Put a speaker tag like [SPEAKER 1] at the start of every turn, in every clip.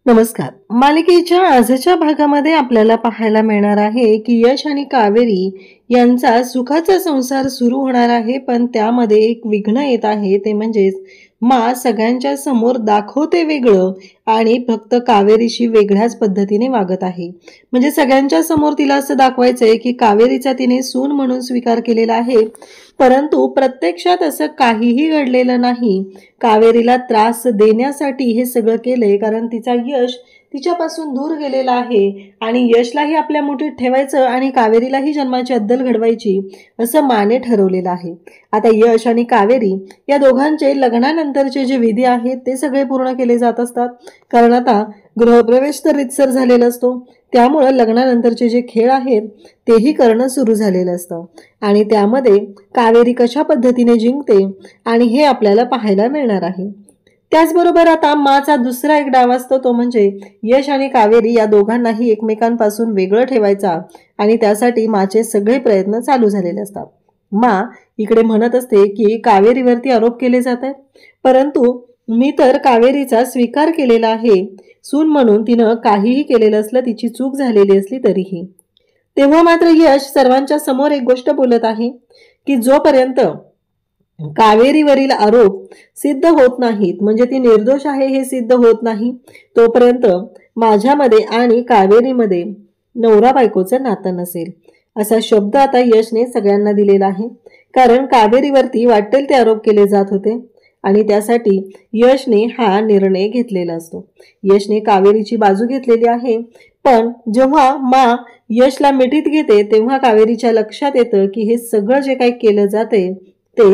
[SPEAKER 1] नमस्कार. मालिकेच्या आजच्या भागामध्ये आपल्याला पाहायला मिळणार आहे की यश आणि कावेरी यांचा सुखाचा संसार सुरू होणार आहे, पण त्यामध्ये एक विघ्न येत आहे. ते म्हणजेच मा सगळ्यांच्या समोर दाखवते वेगळं आणि फक्त कावेरीशी वेगळ्याच पद्धतीने वागत आहे. म्हणजे सगळ्यांच्या समोर तिला असं दाखवायचंय की कावेरीचा तिने सून म्हणून स्वीकार केलेला आहे, परंतु प्रत्यक्षात असं काहीही घडलेलं नाही. कावेरीला त्रास देण्यासाठी हे सगळं केलंय, कारण तिचा यश तिच्यापासून दूर गेलेला आहे आणि यशलाही आपल्या मुठीत ठेवायचं आणि कावेरीलाही जन्माची अद्दल घडवायची असं माने ठरवलेलं आहे. आता यश आणि कावेरी या दोघांचे लग्नानंतरचे जे विधी आहेत ते सगळे पूर्ण केले जात असतात, कारण आता गृहप्रवेश तर रितसर झालेला असतो. त्यामुळे लग्नानंतरचे जे खेळ आहेत तेही करणं सुरू झालेलं असतं आणि त्यामध्ये कावेरी कशा पद्धतीने जिंकते आणि हे आपल्याला पाहायला मिळणार आहे. त्याचबरोबर आता माचा दुसरा एक डाव असतो, तो म्हणजे यश आणि कावेरी या दोघांनाही एकमेकांपासून वेगळं ठेवायचा आणि त्यासाठी माचे सगळे प्रयत्न चालू झालेले असतात. मा इकडे म्हणत असते की कावेरीवरती आरोप केले जात आहेत, परंतु मी तर कावेरीचा स्वीकार केलेला आहे सून म्हणून. तिनं काहीही केलेलं असलं, तिची चूक झालेली असली तरीही. तेव्हा मात्र यश सर्वांच्या समोर एक गोष्ट बोलत आहे की जोपर्यंत कावेरीवरील आरोप सिद्ध होत नाहीत, म्हणजे ती निर्दोष आहे हे सिद्ध होत नाही, तोपर्यंत माझ्यामध्ये आणि कावेरीमध्ये नवरा बायकोचं नातं नसेल, असा शब्द आता यशने सगळ्यांना दिलेला आहे. कारण कावेरीवरती वाटेल ते आरोप केले जात होते आणि त्यासाठी यशने हा निर्णय घेतलेला असतो. यशने कावेरीची बाजू घेतलेली आहे, पण जेव्हा मा यशला मिठीत घेते तेव्हा कावेरीच्या लक्षात येतं की हे सगळं जे काही केलं जाते ते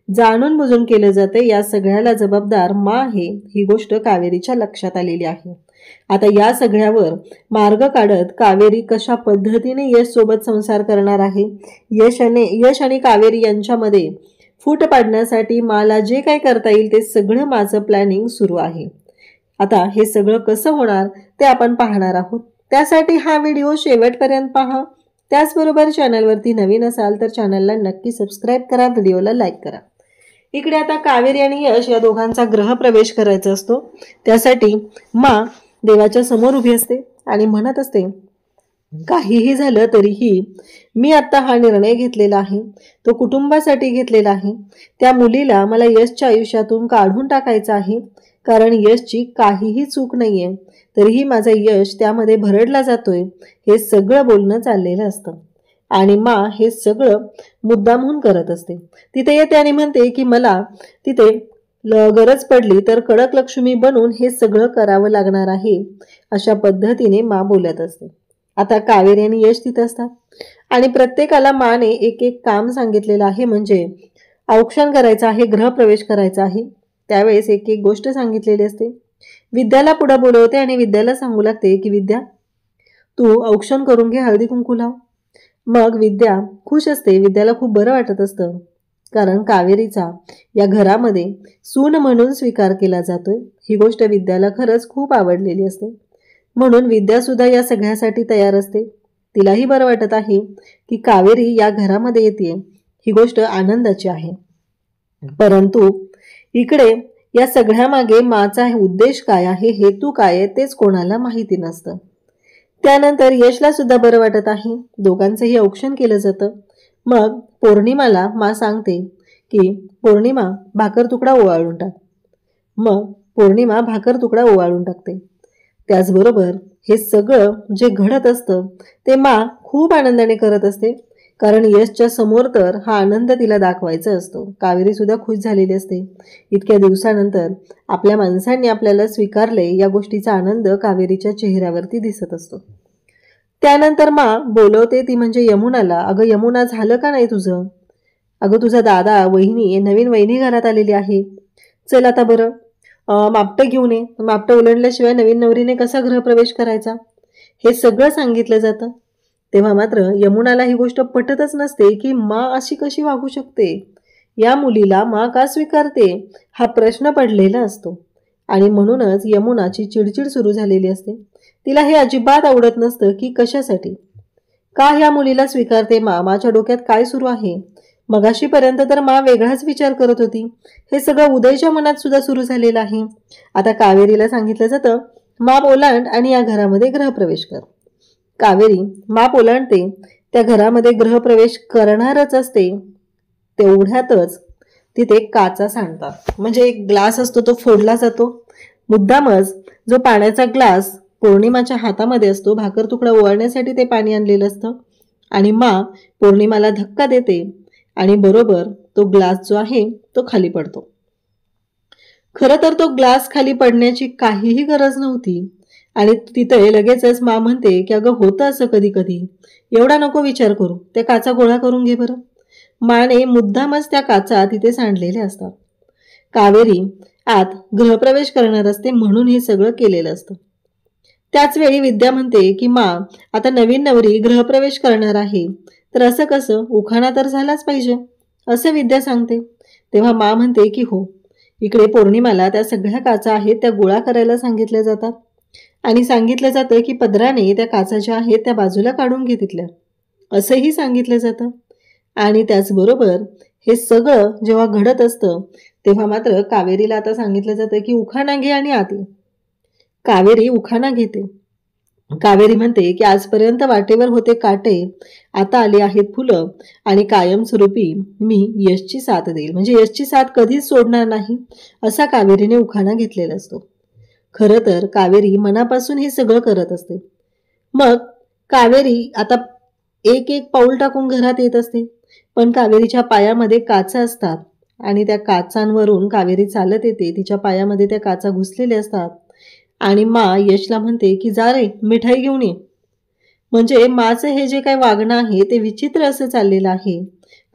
[SPEAKER 1] जाणून बुजून केलं जाते, या सगळ्याला जबाबदार मा आहे, ही गोष्ट कावेरीच्या लक्षात आलेली आहे. आता या सगळ्यावर मार्ग काढत कावेरी कशा पद्धतीने यश सोबत संसार करणार आहे, यश आणि कावेरी यांच्यामध्ये फूट पाडण्यासाठी माला जे काही करता येईल ते सगळं माझं प्लॅनिंग सुरू आहे. आता हे सगळं कसं होणार ते आपण पाहणार आहोत. त्यासाठी हा व्हिडिओ शेवटपर्यंत पहा. त्याचबरोबर चॅनलवरती नवीन असाल तर चॅनलला नक्की सबस्क्राईब करा, व्हिडिओला लाईक करा. इकडे आता कावेरी आणि यश या दोघांचा गृहप्रवेश करायचा असतो. त्यासाठी मा देवाच्या समोर उभी असते आणि म्हणत असते, काहीही झालं तरीही मी आता हा निर्णय घेतलेला आहे, तो कुटुंबासाठी घेतलेला आहे. त्या मुलीला मला यशच्या आयुष्यातून काढून टाकायचं आहे, कारण यशची काहीही चूक नाहीये, तरीही माझा यश त्यामध्ये भरडला जातोय, हे सगळं बोलणं चाललेलं असतं. आणि मा हे सगळं मुद्दामहून करत असते. तिथे येते आणि म्हणते की मला तिथे गरज पडली तर कडक लक्ष्मी बनून हे सगळं करावं लागणार आहे, अशा पद्धतीने मा बोलत असते. आता कावेरी आणि यश तिथे असतात आणि प्रत्येकाला माने एक एक काम सांगितलेलं आहे, म्हणजे औक्षण करायचं आहे, गृहप्रवेश करायचा आहे. त्यावेळेस एक एक गोष्ट सांगितलेली असते. विद्याला पुढे बोलवते आणि विद्याला सांगू लागते की विद्या, तू औक्षण करून घे, हळदी कुंकू लाव. मग विद्या खुश असते. विद्याला खूप बरं वाटत असतं, कारण कावेरीचा या घरामध्ये सून म्हणून स्वीकार केला जातोय, ही गोष्ट विद्याला खरंच खूप आवडलेली असते. म्हणून विद्या सुद्धा या सगळ्यासाठी तयार असते. तिलाही बरं वाटत आहे की कावेरी या घरामध्ये येते, ही गोष्ट आनंदाची आहे. परंतु इकडे या सगळ्या मागे माचा उद्देश काय आहे, हेतू काय आहे, तेच कोणाला माहिती नसतं. त्यानंतर यशला सुद्धा बरं वाटत आहे, दोघांचंही औक्षण केलं जातं. मग पौर्णिमाला मा सांगते की पौर्णिमा भाकर तुकडा ओवाळून टाक. मग पौर्णिमा भाकर तुकडा ओवाळून टाकते. त्याचबरोबर हे सगळं जे घडत असतं ते मा खूप आनंदाने करत असते, कारण यशच्या समोर तर हा आनंद तिला दाखवायचा असतो. कावेरी सुद्धा खुश झालेली असते. इतक्या दिवसानंतर आपल्या माणसांनी आपल्याला स्वीकारले, या गोष्टीचा आनंद कावेरीच्या चेहऱ्यावरती दिसत असतो. त्यानंतर मा बोलवते ती म्हणजे यमुनाला. अगं यमुना, झालं का नाही तुझं? अगं तुझा दादा, वहिनी, नवीन वहिनी घरात आलेली आहे, चल आता बरं मापटं घेऊन ये. मापटं ओलांडल्याशिवाय नवीन नवरीने कसा गृहप्रवेश करायचा, हे सगळं सांगितलं जातं. तेव्हा मात्र यमुनाला ही गोष्ट पटतच नसते की मा अशी कशी वागू शकते, या मुलीला मा का स्वीकारते, हा प्रश्न पडलेला असतो. आणि म्हणूनच यमुनाची चिडचिड सुरू झालेली असते. तिला हे अजिबात आवडत नसतं की कशासाठी, का ह्या मुलीला स्वीकारते मा, माच्या डोक्यात काय सुरू आहे. मगाशीपर्यंत तर मा वेगळाच विचार करत होती, हे सगळं उदयच्या मनात सुद्धा सुरू झालेलं आहे. आता कावेरीला सांगितलं जातं माप ओलांड आणि या घरामध्ये गृहप्रवेश कर. कावेरी माप ओलांडते. त्या घरामध्ये गृहप्रवेश करणारच असते. तेवढ्यातच तिथे काचा सांडतात. म्हणजे एक ग्लास असतो तो फोडला जातो. मुद्दामच जो पाण्याचा ग्लास पौर्णिमाच्या हातामध्ये असतो, भाकर तुकडा ओवाळण्यासाठी ते पाणी आणलेलं असतं, आणि पौर्णिमाला धक्का देते आणि बरोबर तो ग्लास जो आहे तो खाली पडतो. खरं तर तो ग्लास खाली पडण्याची काहीही गरज नव्हती. आणि तिथे लगेचच म्हणते की अगं होतं असं कधी कधी, एवढा नको विचार करू, त्या काचा गोळा करून घे बरं. माने मुद्दामच त्या काचा तिथे सांडलेल्या असतात. कावेरी आत गृहप्रवेश करणार असते म्हणून हे सगळं केलेलं असतं. त्याच वेळी विद्या म्हणते की आता नवीन नवरी गृहप्रवेश करणार आहे, तर असं कसं, उखाणा तर झालाच पाहिजे असं विद्या सांगते. तेव्हा म्हणते की हो, इकडे पौर्णिमाला त्या सगळ्या काचा आहेत त्या गोळा करायला सांगितल्या जातात आणि सांगितलं जातं की पदराने त्या काचा ज्या आहेत त्या बाजूला काढून घे तिथल्या, असंही सांगितलं जातं. आणि त्याचबरोबर हे सगळं जेव्हा घडत असतं तेव्हा मात्र कावेरीला आता सांगितलं जातं की उखाणा घे आणि आत ये. कावेरी उखाणा घेते. कावेरी म्हणते की आजपर्यंत वाटेवर होते काटे, आता आले आहेत फुलं, आणि कायमस्वरूपी मी यशची साथ देईल. म्हणजे यशची साथ कधीच सोडणार नाही असा कावेरीने उखाणा घेतलेला असतो. खरं तर कावेरी मनापासून हे सगळं करत असते. मग कावेरी आता एक एक पाऊल टाकून घरात येत असते. पण कावेरीच्या पायामध्ये काचा असतात आणि त्या काचांवरून कावेरी चालत येते. तिच्या पायामध्ये त्या काचा घुसलेल्या असतात आणि यशला म्हणते की जा रे, मिठाई घेऊन ये. म्हणजे माचं हे जे काही वागणं आहे ते विचित्र असं चाललेलं आहे.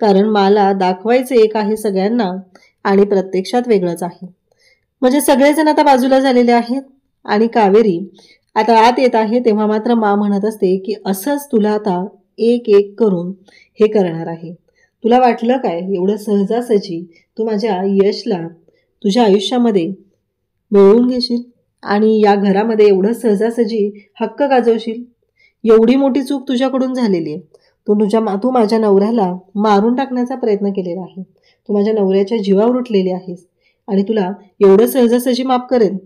[SPEAKER 1] कारण माला दाखवायचं एक आहे सगळ्यांना आणि प्रत्यक्षात वेगळंच आहे. म्हणजे सगळेजण आता बाजूला झालेले आहेत आणि कावेरी आता आत येत आहे. तेव्हा मात्र म्हणत असते की असंच तुला आता एक एक करून हे करणार आहे. तुला वाटलं काय एवढं सहजासहजी तू माझ्या यशला तुझ्या आयुष्यामध्ये मिळवून घेशील आणि या घरामध्ये एवढं सहजासहजी हक्क गाजवशील? एवढी मोठी चूक तुझ्याकडून झालेली आहे. तू माझ्या नवऱ्याला मारून टाकण्याचा प्रयत्न केलेला आहे. तू माझ्या नवऱ्याच्या जीवावर उठलेली आहेस आणि तुला एवढं सहजासहजी माफ करेन?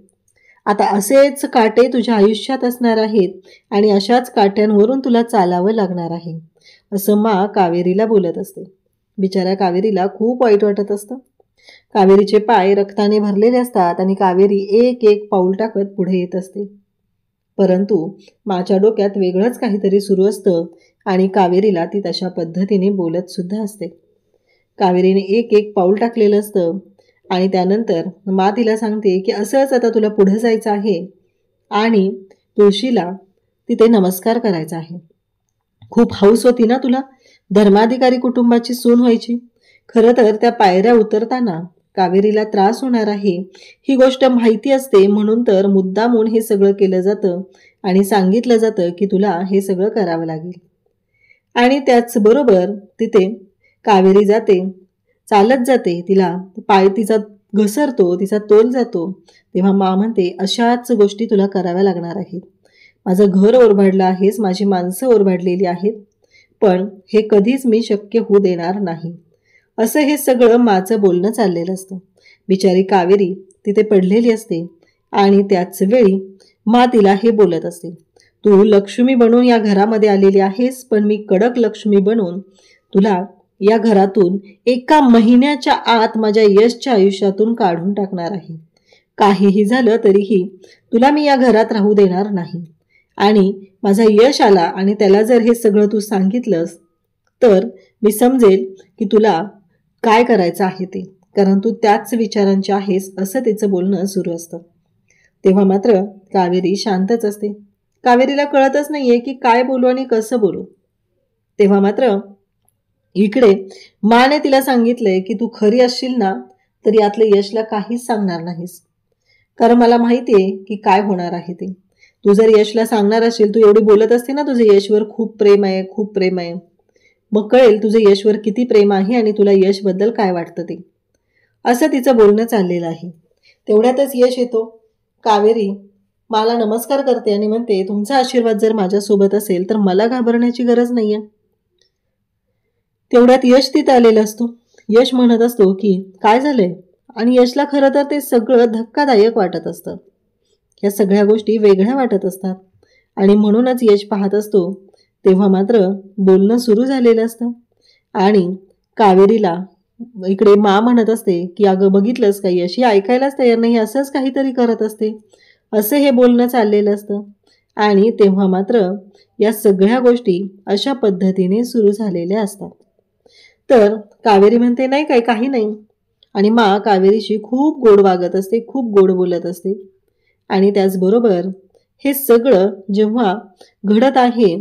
[SPEAKER 1] आता असेच काटे तुझ्या आयुष्यात असणार आहेत आणि अशाच काट्यांवरून तुला चालावं लागणार आहे असं कावेरीला बोलत असते. बिचाऱ्या कावेरीला खूप वाईट वाटत असतं. कावेरीचे पाय रक्ताने भरलेले असतात आणि कावेरी एक एक पाऊल टाकत पुढे येत असते. परंतु माझ्या डोक्यात वेगळंच काहीतरी सुरू असतं आणि कावेरीला ती तशा पद्धतीने बोलत सुद्धा असते. कावेरीने एक एक पाऊल टाकलेलं असतं आणि त्यानंतर तिला सांगते की असंच आता तुला पुढे जायचं आहे आणि तुळशीला तिथे नमस्कार करायचा आहे. खूप हौस होती ना तुला धर्माधिकारी कुटुंबाची सून व्हायची. खरं तर त्या पायऱ्या उतरताना कावेरीला त्रास होणार आहे ही गोष्ट माहिती असते, म्हणून तर मुद्दामून हे सगळं केलं जातं आणि सांगितलं जातं की तुला हे सगळं करावं लागेल. आणि त्याचबरोबर तिथे कावेरी जाते, चालत जाते, तिला पाय तिचा घसरतो, तिचा तोल जातो. तेव्हा म्हणते अशाच गोष्टी तुला कराव्या लागणार आहेत. माझं घर ओरबाडलं आहेस, माझी माणसं ओरबाडलेली आहेत, पण हे कधीच मी शक्य होऊ देणार नाही असं हे सगळं माझं बोलणं चाललेलं असतं. बिचारी कावेरी तिथे पडलेली असते आणि त्याच वेळी तिला हे बोलत असते, तू लक्ष्मी बनून या घरामध्ये आलेली आहेस, पण मी कडक लक्ष्मी बनून तुला या घरातून एका महिन्याच्या आत माझ्या यशच्या आयुष्यातून काढून टाकणार आहे. काहीही झालं तरीही तुला मी या घरात राहू देणार नाही. आणि माझा यश आला आणि त्याला जर हे सगळं तू सांगितलंस तर मी समजेल की तुला काय करायचं आहे ते, कारण तू त्याच विचारांची आहेस असं तिचं बोलणं सुरू असतं. तेव्हा मात्र कावेरी शांतच असते. कावेरीला कळतच नाहीये की काय बोलू आणि कसं बोलू. तेव्हा मात्र इकडे ने तिला सांगितलंय की तू खरी असशील ना तर यातलं यशला काहीच सांगणार नाहीस, कारण मला माहितीये की काय होणार आहे ते. तू जर यशला सांगणार असेल, तू एवढी बोलत असते ना तुझं यशवर खूप प्रेम आहे, खूप प्रेम आहे, मग कळेल तुझं यशवर किती प्रेम आहे आणि तुला यशबद्दल काय वाटतं ते, असं तिचं बोलणं चाललेलं आहे. तेवढ्यातच यश येतो. कावेरी मला नमस्कार करते आणि म्हणते तुमचा आशीर्वाद जर माझ्यासोबत असेल तर मला घाबरण्याची गरज नाहीये. तेवढ्यात यश तिथं आलेला असतो. यश म्हणत असतो की काय झालंय, आणि यशला खरं तर ते सगळं धक्कादायक वाटत असतं. या सगळ्या गोष्टी वेगळ्या वाटत असतात आणि म्हणूनच यश पाहत असतो तेव्हा मात्र बोलणं सुरू झालेलं असतं आणि कावेरीला इकडे मा म्हणत असते की अगं बघितलंस का यश, ही ऐकायलाच तयार नाही, असंच काहीतरी करत असते, असं हे बोलणं चाललेलं असतं. आणि तेव्हा मात्र या सगळ्या गोष्टी अशा पद्धतीने सुरू झालेल्या असतात. तर कावेरी म्हणते नाही काय, काही नाही. आणि मा कावेरीशी खूप गोड वागत असते, खूप गोड बोलत असते. आणि त्याचबरोबर हे सगळं जेव्हा घडत आहे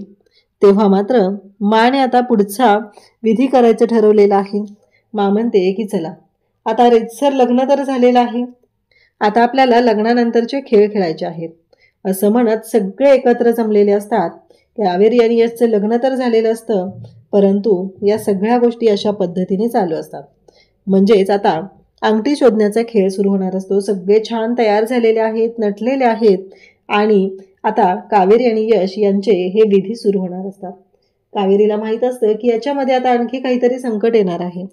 [SPEAKER 1] तेव्हा मात्र माने आता पुढचा विधी करायचं ठरवलेलं आहे. मा म्हणते की चला आता रेतसर लग्न तर झालेलं आहे, आता आपल्याला लग्नानंतरचे खेळ खेळायचे आहेत. असं म्हणत सगळे एकत्र जमलेले असतात. कावेरी आणि यशचं लग्न तर झालेलं असतं, परंतु या सगळ्या गोष्टी अशा पद्धतीने चालू असतात. म्हणजेच आता अंगठी शोधण्याचा खेळ सुरू होणार असतो. सगळे छान तयार झालेले आहेत, नटलेले आहेत आणि आता कावेरी आणि यश यांचे हे विधी सुरू होणार असतात. कावेरीला माहीत असतं की याच्यामध्ये आता आणखी काहीतरी संकट येणार आहे.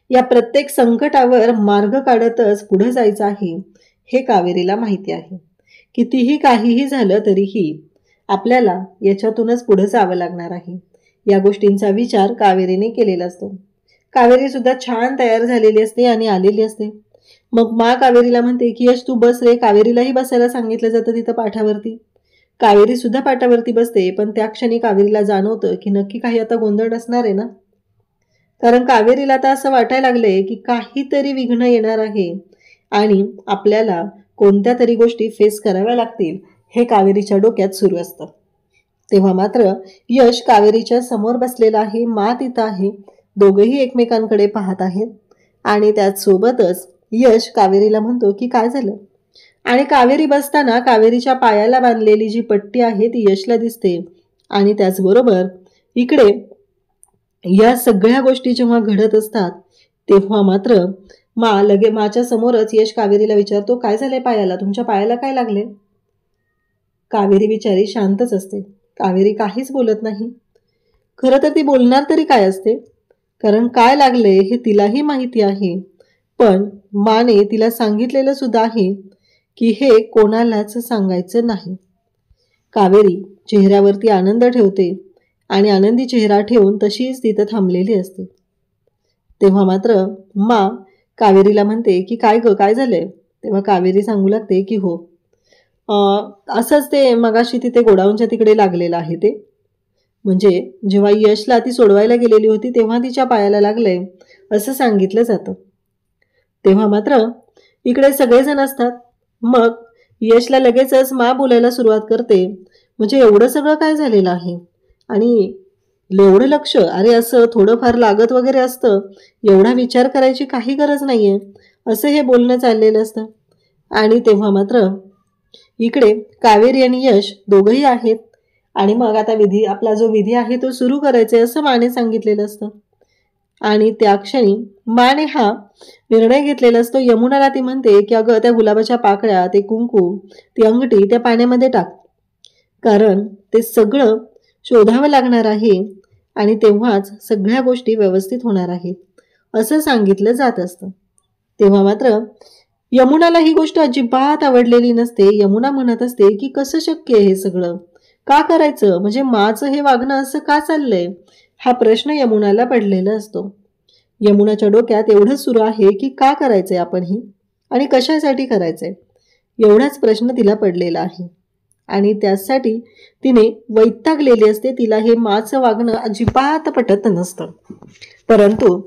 [SPEAKER 1] या प्रत्येक संकटावर मार्ग काढतच पुढे जायचं आहे हे कावेरीला माहिती आहे. कितीही काहीही झालं तरीही आपल्याला याच्यातूनच पुढे जावं लागणार आहे. या गोष्टींचा विचार कावेरीने केलेला असतो. कावेरी सुद्धा छान तयार झालेली असते आणि आलेली असते. मग मा कावेरीला म्हणते की यश तू बस रे. कावेरीलाही बसायला सांगितलं जातं तिथं पाठावरती. कावेरी सुद्धा पाठावरती बसते, पण त्या क्षणी कावेरीला जाणवतं की नक्की काही आता गोंधळ असणार आहे ना. कारण कावेरीला आता असं वाटायला लागलंय की काहीतरी विघ्न येणार आहे आणि आपल्याला कोणत्या तरी गोष्टी फेस कराव्या लागतील हे कावेरीच्या डोक्यात सुरू असतं. तेव्हा मात्र यश कावेरीच्या समोर बसलेला आहे, मा तिथं आहे. दोघेही एकमेकांकडे पाहत आहेत आणि त्याचसोबतच यश कावेरीला म्हणतो की काय झालं. आणि कावेरी बसताना कावेरीच्या पायाला बांधलेली जी पट्टी आहे ती यशला दिसते. आणि त्याचबरोबर इकडे या सगळ्या गोष्टी जेव्हा घडत असतात तेव्हा मात्र माच्या समोरच यश कावेरीला विचारतो काय झालंय पायाला, तुमच्या पायाला काय लागले. कावेरी बिचारी शांतच असते. कावेरी काहीच बोलत नाही. खरं तर ती बोलणार तरी काय असते, कारण काय लागले हे तिलाही माहिती आहे. पण माने तिला सांगितलेलं सुद्धा आहे की हे कोणालाच सांगायचं नाही. कावेरी चेहऱ्यावरती आनंद ठेवते आणि आनंदी चेहरा ठेवून तशीच तिथं थांबलेली असते. तेव्हा मात्र मा कावेरीला म्हणते की काय ग, काय झालंय. तेव्हा कावेरी सांगू लागते की हो असंच ते मगाशी तिथे गोडाऊनच्या तिकडे लागलेलं आहे. ते म्हणजे जेव्हा यशला ती सोडवायला गेलेली होती तेव्हा तिच्या पायाला लागलंय असं सांगितलं जातं. तेव्हा मात्र इकडे सगळेजण असतात. मग यशला लगेचच मा बोलायला सुरुवात करते, म्हणजे एवढं सगळं काय झालेलं आहे आणि एवढं लक्ष, अरे असं थोडंफार लागत वगैरे असतं, एवढा विचार करायची काही गरज नाहीये, असं हे बोलणं चाललेलं असतं. आणि तेव्हा मात्र इकडे कावेरी आणि यश दोघंही आहेत आणि मग आता आपला जो विधी आहे तो सुरू करायचा असं माने सांगितलेलं असतं. आणि त्या क्षणी माने हा निर्णय घेतलेला असतो. यमुनाला ती म्हणते की अगं त्या गुलाबाच्या पाकळ्या, ते कुंकू, ती अंगठी त्या पाण्यामध्ये टाक, कारण ते सगळं शोधावं लागणार आहे आणि तेव्हाच सगळ्या गोष्टी व्यवस्थित होणार आहेत असं सांगितलं जात असतं. तेव्हा मात्र यमुनाला ही गोष्ट अजिबात आवडलेली नसते. यमुना म्हणत असते की कसं शक्य आहे हे सगळं, का करायचं, म्हणजे माचं हे वागणं असं का चाललंय, हा प्रश्न यमुनाला पडलेला असतो. यमुनाच्या डोक्यात एवढंच सुरू आहे की का करायचंय आपण हे आणि कशासाठी करायचंय, एवढाच प्रश्न तिला पडलेला आहे. आणि त्यासाठी तिने वैतागलेली असते. तिला हे माचं वागणं अजिबात पटत नसतं, परंतु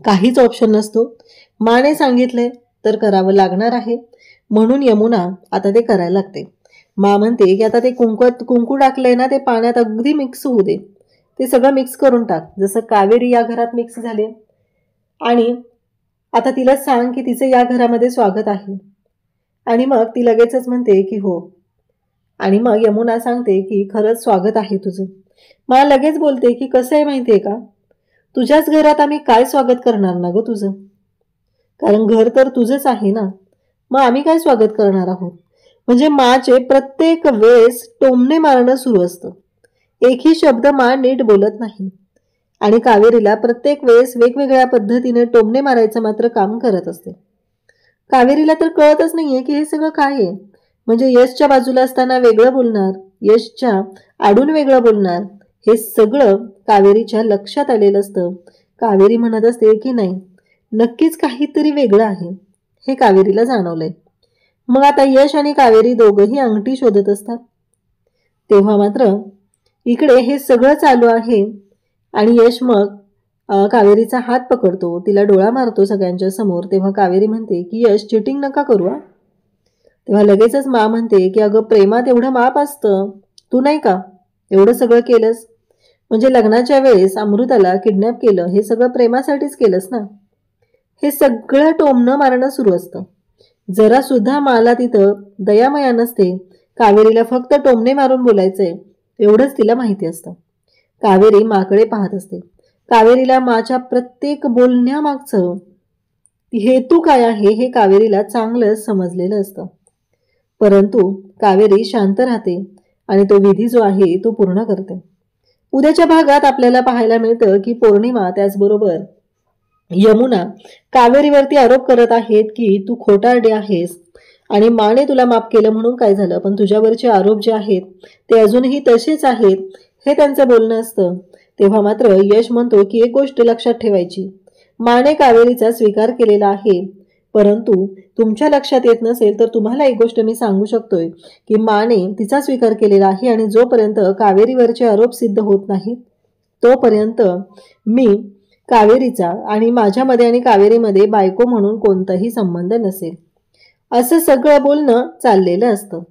[SPEAKER 1] काहीच ऑप्शन नसतो. माने सांगितले तर करावं लागणार आहे, म्हणून यमुना आता ते करायला लागते. मा म्हणते की आता ते कुंकू टाकलंय ना, ते पाण्यात अगदी मिक्स होऊ दे, ते सगळं मिक्स करून टाक, जसं कावेरी या घरात मिक्स झाले. आणि आता तिला सांग की तिचं या घरामध्ये स्वागत आहे. आणि मग ती लगेचच म्हणते की हो. आणि मग यमुना सांगते की खरंच स्वागत आहे तुझं. मला लगेच बोलते की कसं आहे माहितीये का, तुझ्याच घरात आम्ही काय स्वागत करणार ना ग तुझं, कारण घर तर तुझंच आहे ना, मग आम्ही काय स्वागत करणार आहोत. म्हणजे माचे प्रत्येक वेळेस टोमणे मारणं सुरू असतं. एकही शब्द मा नीट बोलत नाही आणि कावेरीला प्रत्येक वेळेस वेगवेगळ्या पद्धतीने टोमणे मारायचं मात्र काम करत असते. कावेरीला तर कळतच नाहीये की हे सगळं काय आहे. म्हणजे यशच्या बाजूला असताना वेगळं बोलणार, यशच्या आडून वेगळं बोलणार, हे सगळं कावेरीच्या लक्षात आलेलं असतं. कावेरी म्हणत असते की नाही, नक्कीच काहीतरी वेगळं आहे, हे कावेरीला जाणवलंय. मग आता यश आणि कावेरी दोघंही अंगठी शोधत असतात. तेव्हा मात्र इकडे हे सगळं चालू आहे आणि यश मग कावेरीचा हात पकडतो, तिला डोळा मारतो सगळ्यांच्या समोर. तेव्हा कावेरी म्हणते की यश, चिटिंग नका करू. तेव्हा लगेचच मा म्हणते की अगं, प्रेमात एवढं माप असतं, तू नाही का एवढं सगळं केलंस? म्हणजे लग्नाच्या वेळेस अमृताला किडनॅप केलं, हे सगळं प्रेमासाठीच केलंस ना? हे सगळं टोमणं मारणं सुरू असतं. जरा सुद्धा मला तिथं दयामया नसते. कावेरीला फक्त टोमणे मारून बोलायचंय एवढंच तिला माहिती असतं. कावेरी माकडे पाहत असते. कावेरीला माच्या प्रत्येक बोलण्यामागचं हेतू काय आहे हे कावेरीला चांगलंच समजलेलं असतं. परंतु कावेरी शांत राहते आणि तो विधी जो आहे तो पूर्ण करते. उद्याच्या भागात आपल्याला पाहायला मिळतं की पौर्णिमा त्याचबरोबर यमुना कावेरीवरती आरोप करत आहेत की तू खोटारडी आहेस आणि माने तुला माफ केलं म्हणून काय झालं, पण तुझ्यावरचे आरोप जे आहेत ते अजूनही तसेच आहेत, हे त्यांचं बोलणं असतं. तेव्हा मात्र यश म्हणतो की एक गोष्ट लक्षात ठेवायची, माने कावेरीचा स्वीकार केलेला आहे, परंतु तुमच्या लक्षात येत नसेल तर तुम्हाला एक गोष्ट मी सांगू शकतोय की माने तिचा स्वीकार केलेला आहे आणि जोपर्यंत कावेरीवरचे आरोप सिद्ध होत नाहीत तोपर्यंत मी कावेरीचा आणि माझ्यामध्ये आणि कावेरीमध्ये बायको म्हणून कोणताही संबंध नसेल, असं सगळं बोलणं चाललेलं असतं.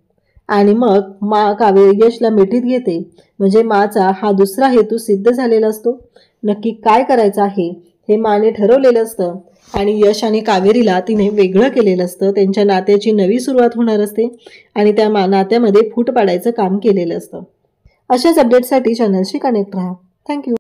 [SPEAKER 1] आणि मग मा कावेरी यशला मिठीत घेते, म्हणजे माचा हा दुसरा हेतू सिद्ध झालेला असतो. नक्की काय करायचं आहे हे माने ठरवलेलं असतं आणि यश आणि कावेरीला तिने वेगळं केलेलं असतं. त्यांच्या नात्याची नवी सुरुवात होणार असते आणि त्या नात्यामध्ये फूट पाडायचं काम केलेलं असतं. अशाच अपडेटसाठी चॅनलशी कनेक्ट राहा. थँक्यू.